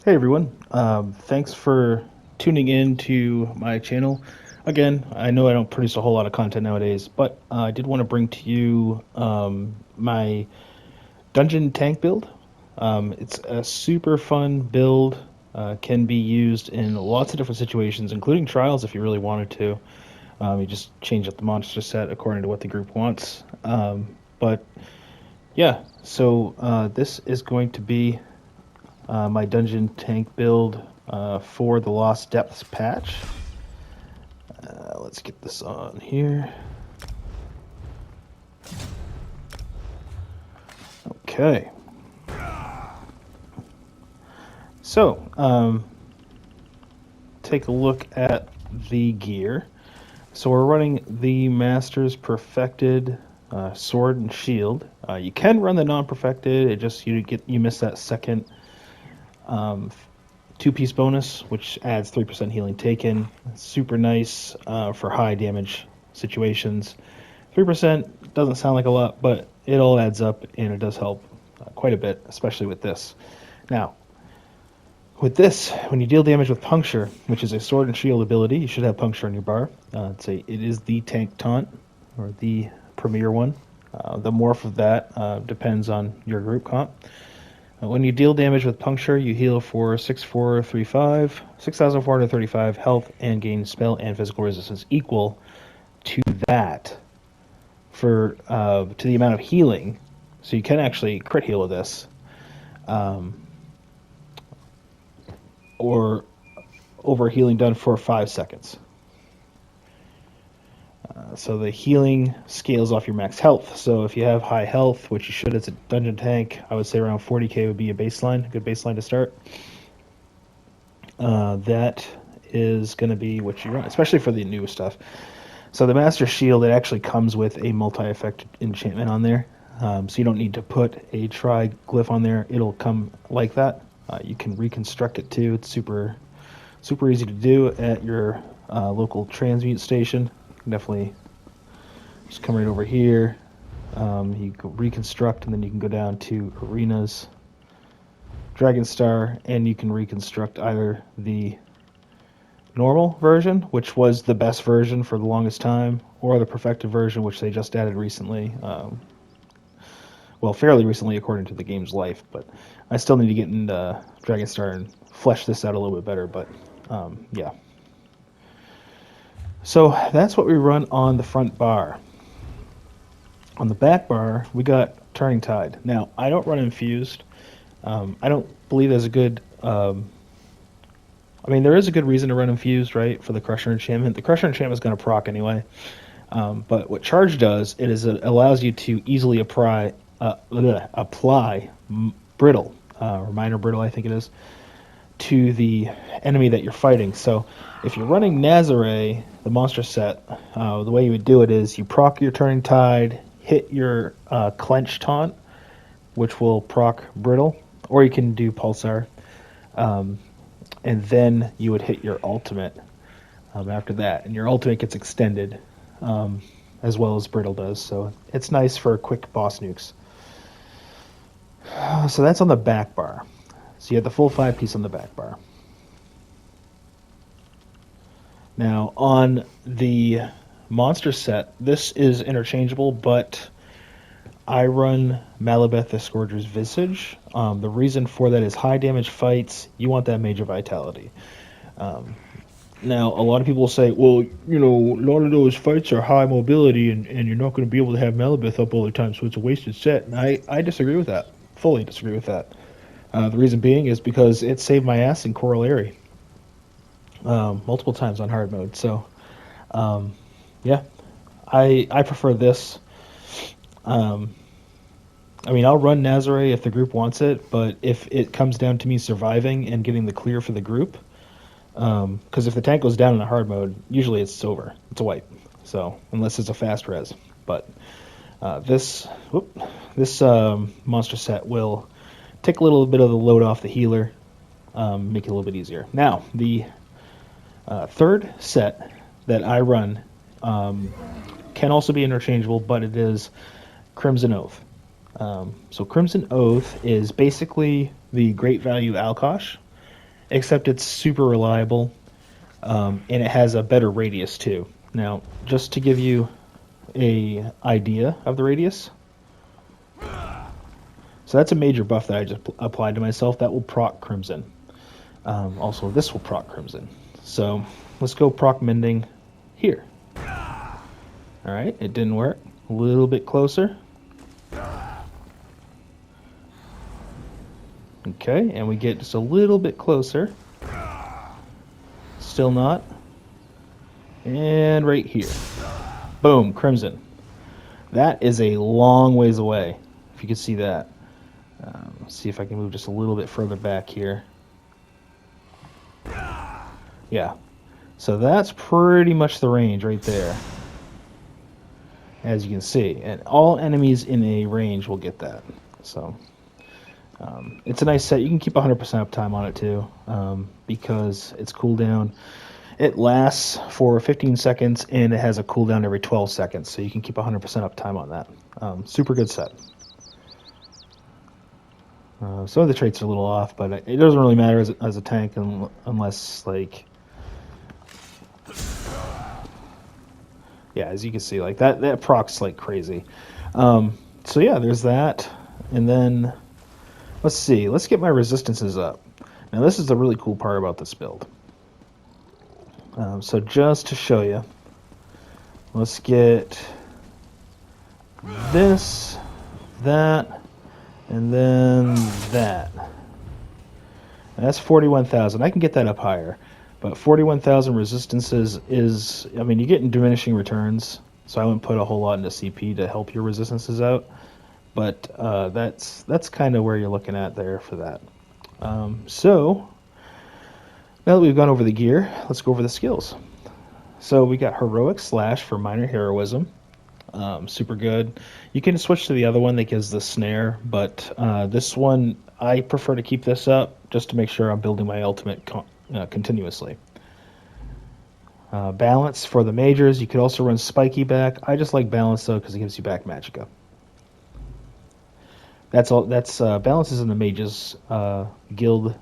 Hey everyone, thanks for tuning in to my channel. Again, I know I don't produce a whole lot of content nowadays, but I did want to bring to you my dungeon tank build. It's a super fun build, can be used in lots of different situations, including trials if you really wanted to. You just change up the monster set according to what the group wants. But yeah, so this is going to be my dungeon tank build for the Lost Depths patch. Let's get this on here. Okay. So, take a look at the gear. So we're running the Master's Perfected sword and shield. You can run the non-perfected. It just you miss that second two-piece bonus, which adds 3% healing taken. Super nice for high damage situations. 3% doesn't sound like a lot, but it all adds up and it does help quite a bit, especially with this. Now, with this, when you deal damage with Puncture, which is a sword and shield ability, you should have Puncture on your bar. It is the tank taunt, or the premier one. The morph of that depends on your group comp. When you deal damage with Puncture, you heal for 6,435 health, and gain spell and physical resistance equal to that for to the amount of healing. So you can actually crit heal with this, or over healing done for 5 seconds. So the healing scales off your max health. So if you have high health, which you should as a dungeon tank, I would say around 40k would be a baseline, a good baseline to start. That is going to be what you run, especially for the new stuff. So the Master Shield, it actually comes with a multi-effect enchantment on there. So you don't need to put a triglyph on there. It'll come like that. You can reconstruct it too. It's super easy to do at your local transmute station. Definitely just come right over here. You can reconstruct, and then you can go down to arenas, Dragon Star, and you can reconstruct either the normal version, which was the best version for the longest time, or the perfected version, which they just added recently. Well, fairly recently according to the game's life, but I still need to get into Dragon Star and flesh this out a little bit better, but yeah. So that's what we run on the front bar. On the back bar, we got Turning Tide. Now, I don't run Infused. I don't believe there's a good... there is a good reason to run Infused, right, for the Crusher Enchantment. The Crusher Enchantment is going to proc anyway. But what Charge does, it allows you to easily apply Brittle, or Minor Brittle, I think it is, to the enemy that you're fighting. So if you're running Nazare, the monster set, the way you would do it is you proc your Turning Tide, hit your Clench Taunt, which will proc Brittle, or you can do Pulsar, and then you would hit your ultimate after that, and your ultimate gets extended as well as Brittle does, so it's nice for quick boss nukes. So that's on the back bar. So you have the full 5-piece on the back bar. Now, on the monster set, this is interchangeable, but I run Malabeth the Scourger's Visage. The reason for that is high damage fights, you want that Major Vitality. Now, a lot of people will say, well, a lot of those fights are high mobility, and you're not going to be able to have Malabeth up all the time, so it's a wasted set. And I disagree with that. Fully disagree with that. The reason being is because it saved my ass in Corollary multiple times on hard mode. So, yeah, I prefer this. I'll run Nazare if the group wants it, but if it comes down to me surviving and getting the clear for the group, because if the tank goes down in a hard mode, usually it's over. It's a wipe. So, unless it's a fast res. But this monster set will take a little bit of the load off the healer, make it a little bit easier. Now, the third set that I run can also be interchangeable, but it is Crimson Oath. So Crimson Oath is basically the Great Value Alkosh, except it's super reliable, and it has a better radius too. Now, just to give you a idea of the radius, so that's a major buff that I just applied to myself. That will proc Crimson. Also, this will proc Crimson. So let's go proc Mending here. All right, it didn't work. A little bit closer. Okay, and we get just a little bit closer. Still not. And right here. Boom, Crimson. That is a long ways away, if you can see that. Let's see if I can move just a little bit further back here. Yeah. So that's pretty much the range right there, as you can see. And all enemies in a range will get that. So it's a nice set. You can keep 100% uptime on it too, because it's cooldown. It lasts for 15 seconds, and it has a cooldown every 12 seconds, so you can keep 100% uptime on that. Super good set. Some of the traits are a little off, but it doesn't really matter as a tank unless, like... Yeah, as you can see, like that procs like crazy. So yeah, there's that. And then, let's see. Let's get my resistances up. Now, this is the really cool part about this build. So just to show you, let's get this, that, and then that. And that's 41,000. I can get that up higher, but 41,000 resistances is, I mean, you're getting diminishing returns, so I wouldn't put a whole lot into CP to help your resistances out. But that's kind of where you're looking at there for that. So now that we've gone over the gear, let's go over the skills. So we got Heroic Slash for minor heroism. Super good. You can switch to the other one that gives the snare, but this one, I prefer to keep this up just to make sure I'm building my ultimate continuously. Balance for the majors. You could also run Spiky back. I just like Balance though because it gives you back Magicka. That's all. That's Balance is in the mages guild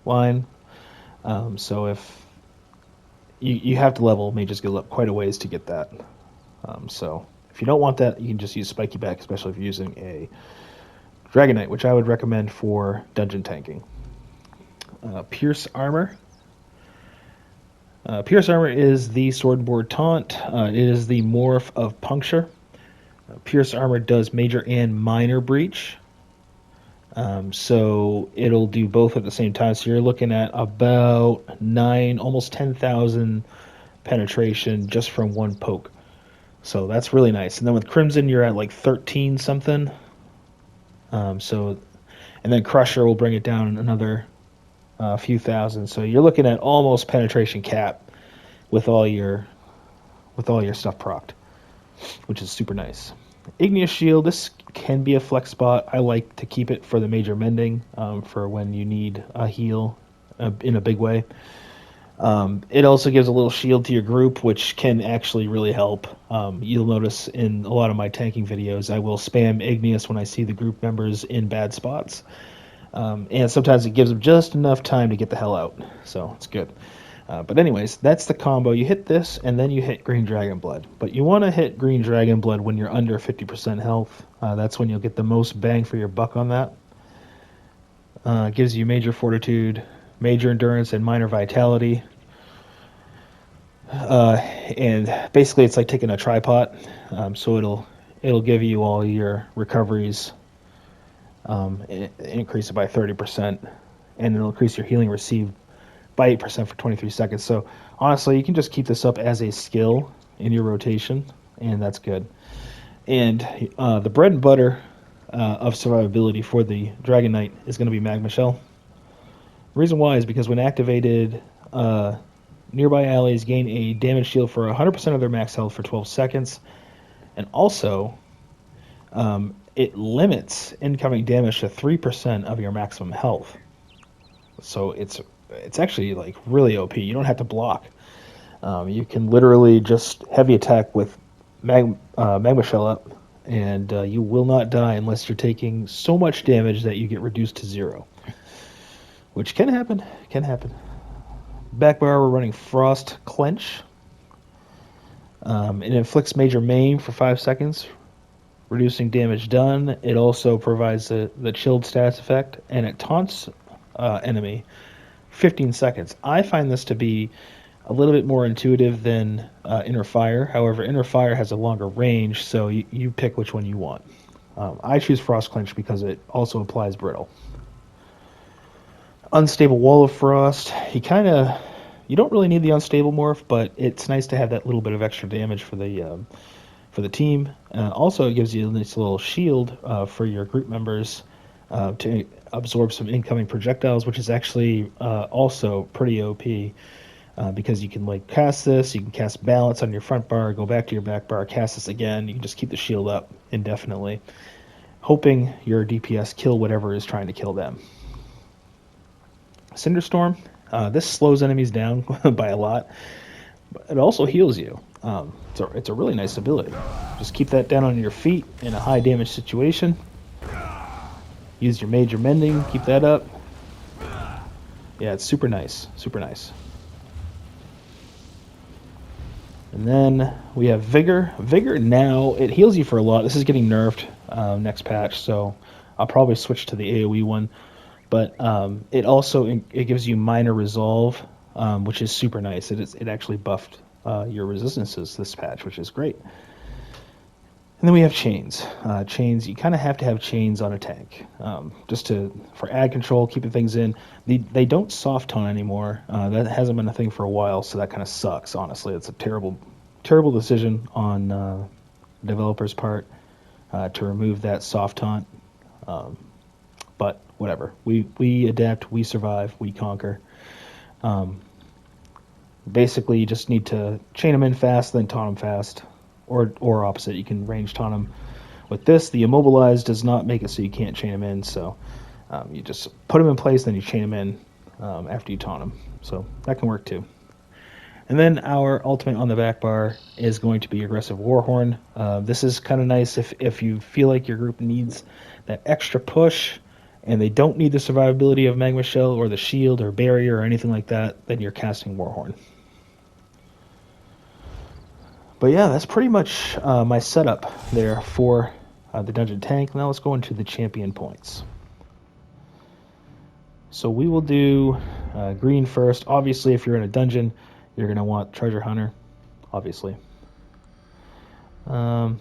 line. So if you have to level Mages Guild up quite a ways to get that. So if you don't want that, you can just use Spiky back, especially if you're using a Dragon Knight, which I would recommend for dungeon tanking. Pierce Armor. Pierce Armor is the Swordboard Taunt. It is the morph of Puncture. Pierce Armor does major and minor breach. So it'll do both at the same time. So you're looking at about 9, almost 10,000 penetration just from one poke. So that's really nice. And then with Crimson, you're at like 13 something. And then Crusher will bring it down another few thousand. So you're looking at almost penetration cap with all your stuff procced, which is super nice. Igneous Shield, this can be a flex spot. I like to keep it for the major mending, for when you need a heal in a big way. It also gives a little shield to your group, which can actually really help. You'll notice in a lot of my tanking videos, I will spam Igneous when I see the group members in bad spots. And sometimes it gives them just enough time to get the hell out. So it's good. But anyways, that's the combo. You hit this, and then you hit Green Dragon Blood. But you want to hit Green Dragon Blood when you're under 50% health. That's when you'll get the most bang for your buck on that. Gives you major fortitude, major endurance, and minor vitality. And basically it's like taking a tripod. So it'll give you all your recoveries, increase it by 30%, and it'll increase your healing received by 8% for 23 seconds. So honestly, you can just keep this up as a skill in your rotation, and that's good. And the bread and butter of survivability for the Dragon Knight is going to be Magma Shell. The reason why is because when activated, nearby allies gain a damage shield for 100% of their max health for 12 seconds, and also it limits incoming damage to 3% of your maximum health. So it's actually like really OP. You don't have to block. You can literally just heavy attack with Magma Shell up, and you will not die unless you're taking so much damage that you get reduced to 0. which can happen. Can happen. Back bar, we're running Frost Clench. It inflicts major maim for 5 seconds, reducing damage done. It also provides the chilled status effect, and it taunts enemy 15 seconds. I find this to be a little bit more intuitive than Inner Fire. However, Inner Fire has a longer range, so you pick which one you want. I choose Frost Clench because it also applies Brittle. Unstable Wall of Frost. You don't really need the unstable morph, but it's nice to have that little bit of extra damage for the team. Also, it gives you a nice little shield for your group members to absorb some incoming projectiles, which is actually also pretty OP. Because you can cast this, you can cast Balance on your front bar, go back to your back bar, cast this again. You can just keep the shield up indefinitely, hoping your DPS kill whatever is trying to kill them. Cinderstorm, this slows enemies down by a lot, but it also heals you. It's a really nice ability. Just keep that down on your feet in a high damage situation. Use your Major Mending, keep that up. Yeah, it's super nice, super nice. And then we have Vigor. Vigor now, it heals you for a lot. This is getting nerfed next patch, so I'll probably switch to the AoE one. But it gives you Minor Resolve, which is super nice. It actually buffed your resistances this patch, which is great. And then we have Chains. Chains, you kind of have to have Chains on a tank, for ad control, keeping things in. They don't soft tone anymore. That hasn't been a thing for a while, so that kind of sucks. Honestly, it's a terrible decision on developers' part to remove that soft taunt. But whatever. We adapt. We survive. We conquer. Basically, you just need to chain them in fast, then taunt them fast. Or opposite, you can range taunt them. With this, the immobilize does not make it so you can't chain them in, so you just put them in place, then you chain them in after you taunt them. So that can work too. And then our ultimate on the back bar is going to be Aggressive Warhorn. This is kind of nice if you feel like your group needs that extra push and they don't need the survivability of Magma Shell or the shield or barrier or anything like that, then you're casting Warhorn. But yeah, that's pretty much my setup there for the dungeon tank. Now let's go into the champion points. So we will do green first. Obviously, if you're in a dungeon, you're going to want Treasure Hunter, obviously. You kind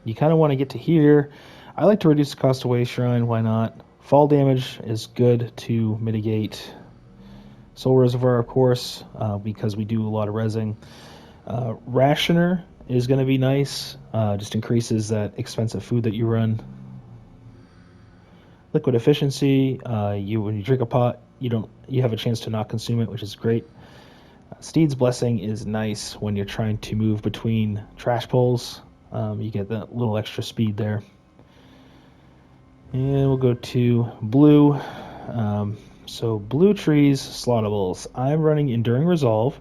of want to get to here. I like to reduce the cost of Way Shrine. Why not? Fall damage is good to mitigate Soul Reservoir, of course, because we do a lot of rezzing. Rationer is going to be nice. Just increases that expensive food that you run. Liquid Efficiency. When you drink a pot, you have a chance to not consume it, which is great. Steed's Blessing is nice when you're trying to move between trash poles. You get that little extra speed there. And we'll go to blue. So blue trees, Slaughtables. I'm running Enduring Resolve,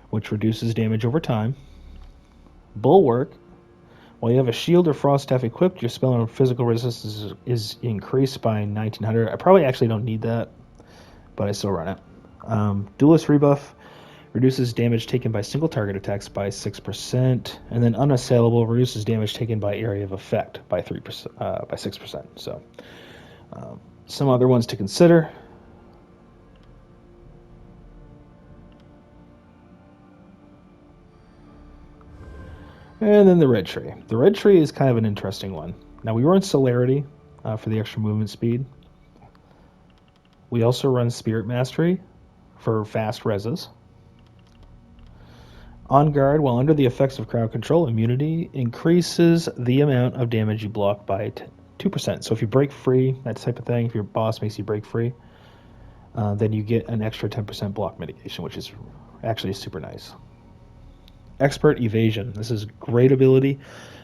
which reduces damage over time. Bulwark. While you have a shield or frost staff equipped, your spell and physical resistance is increased by 1900. I probably actually don't need that, but I still run it. Duelist Rebuff reduces damage taken by single target attacks by 6%, and then Unassailable reduces damage taken by area of effect by 6%. So some other ones to consider. And then the red tree. The red tree is kind of an interesting one. Now, we run Celerity for the extra movement speed. We also run Spirit Mastery for fast reses. On guard, while under the effects of crowd control, immunity increases the amount of damage you block by 2%. So if you break free, that type of thing, if your boss makes you break free, then you get an extra 10% block mitigation, which is actually super nice. Expert Evasion. This is great ability.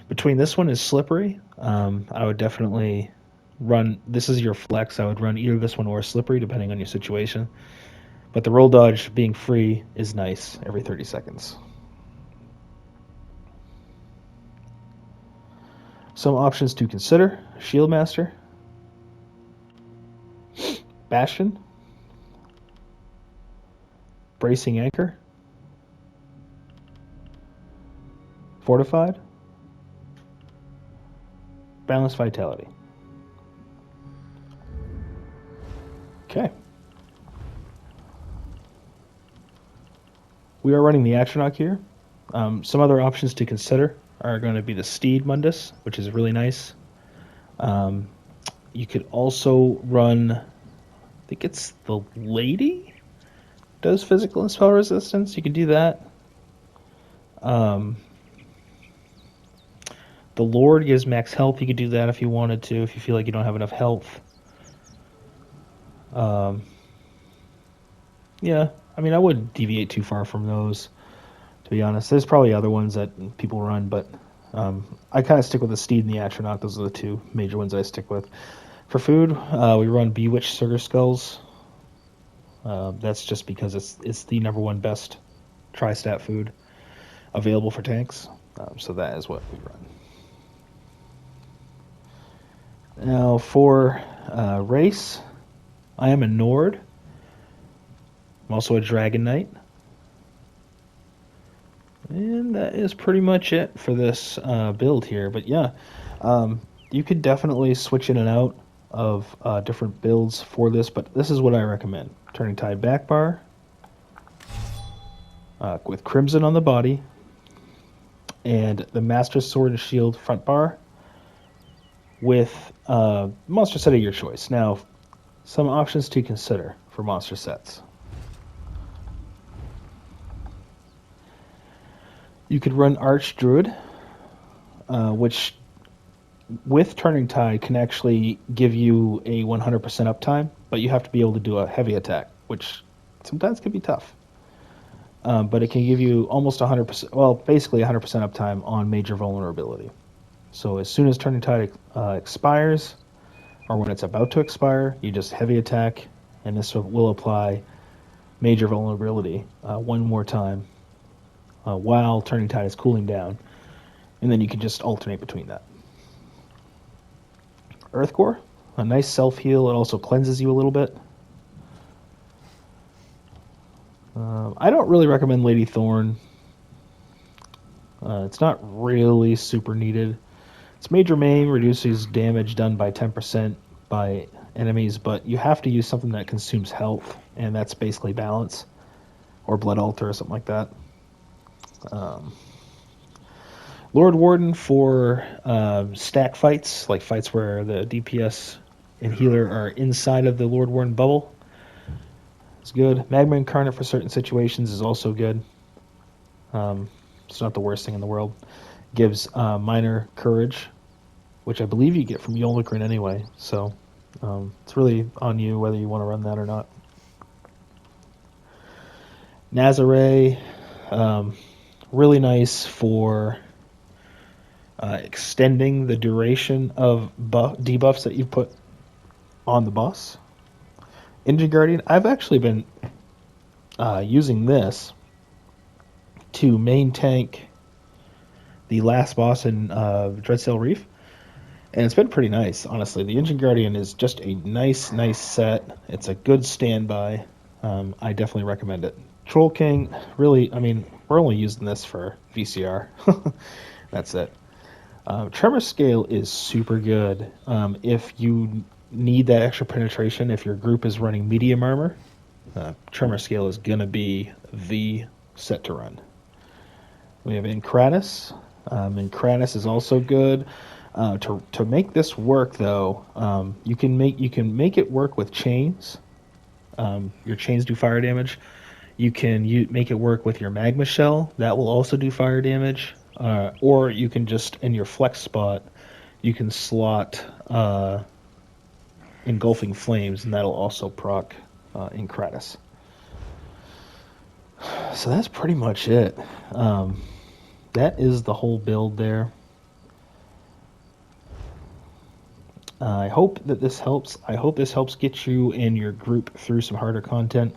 Between this one is Slippery. I would definitely run, this is your flex. I would run either this one or Slippery, depending on your situation. But the roll dodge being free is nice every 30 seconds. Some options to consider. Shield Master. Bastion, Bracing Anchor, Fortified, Balanced Vitality. Okay. We are running the Atronach here. Some other options to consider are going to be the Steed Mundus, which is really nice. You could also run, I think it's the Lady does physical and spell resistance. You could do that. The Lord gives max health. You could do that if you wanted to, if you feel like you don't have enough health. Yeah, I mean, I wouldn't deviate too far from those, to be honest. There's probably other ones that people run, but I kind of stick with the Steed and the Atronach. Those are the two major ones I stick with. For food, we run Bewitched Sugar Skulls. That's just because it's the number one best tri-stat food available for tanks. So that is what we run. Now for race, I am a Nord. I'm also a Dragon Knight. And that is pretty much it for this build here. But yeah, you could definitely switch in and out of different builds for this, but this is what I recommend. Turning Tide back bar with Crimson on the body, and the Master Sword and Shield front bar with monster set of your choice. Now, some options to consider for monster sets. You could run Arch Druid, which with Turning Tide can actually give you a 100% uptime, but you have to be able to do a heavy attack, which sometimes can be tough. But it can give you almost 100%, well, basically 100% uptime on major vulnerability. So as soon as Turning Tide expires, or when it's about to expire, you just heavy attack, and this will apply major vulnerability one more time while Turning Tide is cooling down, and then you can just alternate between that. Earthcore, a nice self-heal. It also cleanses you a little bit. I don't really recommend Lady Thorn. It's not really super needed. Its major main reduces damage done by 10% by enemies, but you have to use something that consumes health, and that's basically Balance or Blood Altar or something like that. Lord Warden for stack fights, like fights where the DPS and healer are inside of the Lord Warden bubble. It's good. Magma Incarnate for certain situations is also good. It's not the worst thing in the world. Gives minor courage, which I believe you get from Yolgrin anyway. So it's really on you whether you want to run that or not. Nazare, really nice for extending the duration of debuffs that you put on the boss. Engine Guardian, I've actually been using this to main tank the last boss in Dreadsail Reef, and it's been pretty nice, honestly. The Engine Guardian is just a nice set. It's a good standby. I definitely recommend it. Troll King, really, I mean, we're only using this for VCR. That's it. Tremor Scale is super good if you need that extra penetration. If your group is running medium armor, Tremor Scale is going to be the set to run. We have Incratus. Incratus is also good. To make this work, though, you can make it work with chains. Your chains do fire damage. You can make it work with your Magma Shell. That will also do fire damage. Or you can just, in your flex spot, you can slot Engulfing Flames, and that'll also proc Incratus. So that's pretty much it. That is the whole build there. I hope that this helps. I hope this helps get you and your group through some harder content.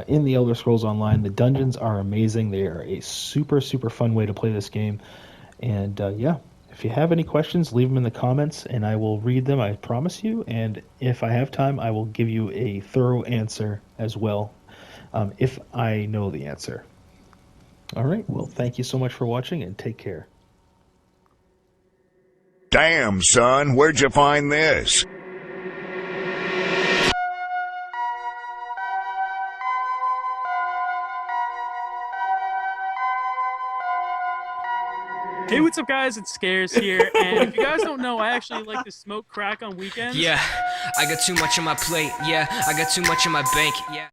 In the Elder Scrolls Online, the dungeons are amazing. They are a super fun way to play this game. And yeah, If you have any questions, leave them in the comments and I will read them, I promise you. And if I have time, I will give you a thorough answer as well, if I know the answer. All right, well, thank you so much for watching and take care. Damn, son, where'd you find this? Hey, what's up, guys? It's Scares here, and if you guys don't know, I actually like to smoke crack on weekends. Yeah, I got too much on my plate. Yeah, I got too much in my bank. Yeah.